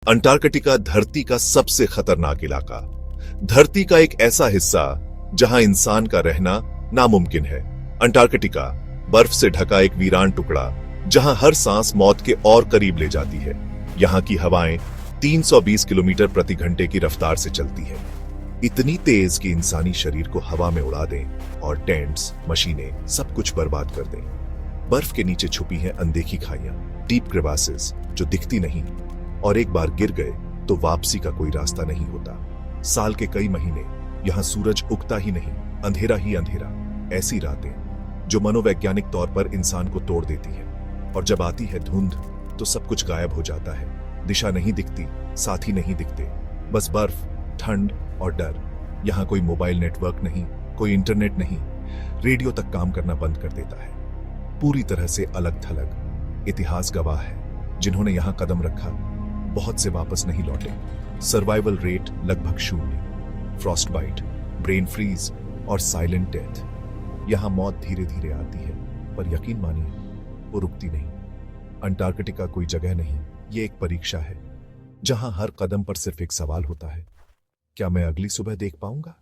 Antarctica धरती का सबसे खतरनाक इलाका। धरती का एक ऐसा हिस्सा जहां इंसान का रहना नामुमकिन है। अंटार्कटिका बर्फ से ढका एक वीरान टुकड़ा जहां हर सांस मौत के और करीब ले जाती है। यहां की हवाएं 320 किलोमीटर प्रति घंटे की रफ्तार से चलती है, इतनी तेज कि इंसानी शरीर को हवा में उड़ा दें और टेंट्स, मशीनें सब कुछ बर्बाद कर दें। बर्फ के नीचे छुपी हैं अनदेखी खाइयां, डीप क्रेवासेस जो दिखती नहीं और एक बार गिर गए तो वापसी का कोई रास्ता नहीं होता। साल के कई महीने यहां सूरज उगता ही नहीं, अंधेरा ही अंधेरा। ऐसी रातें जो मनोवैज्ञानिक तौर पर इंसान को तोड़ देती है। और जब आती है धुंध तो सब कुछ गायब हो जाता है। दिशा नहीं दिखती, साथी नहीं दिखते, बस बर्फ, ठंड और डर। यहां कोई मोबाइल नेटवर्क नहीं, कोई इंटरनेट नहीं, रेडियो तक काम करना बंद कर देता है। पूरी तरह से अलग थलग। इतिहास गवाह है, जिन्होंने यहां कदम रखा बहुत से वापस नहीं लौटे। सर्वाइवल रेट लगभग 0। फ्रॉस्ट बाइट, ब्रेन फ्रीज और साइलेंट डेथ। यहां मौत धीरे धीरे आती है, पर यकीन मानिए वो रुकती नहीं। अंटार्कटिका कोई जगह नहीं, ये एक परीक्षा है जहां हर कदम पर सिर्फ एक सवाल होता है, क्या मैं अगली सुबह देख पाऊंगा?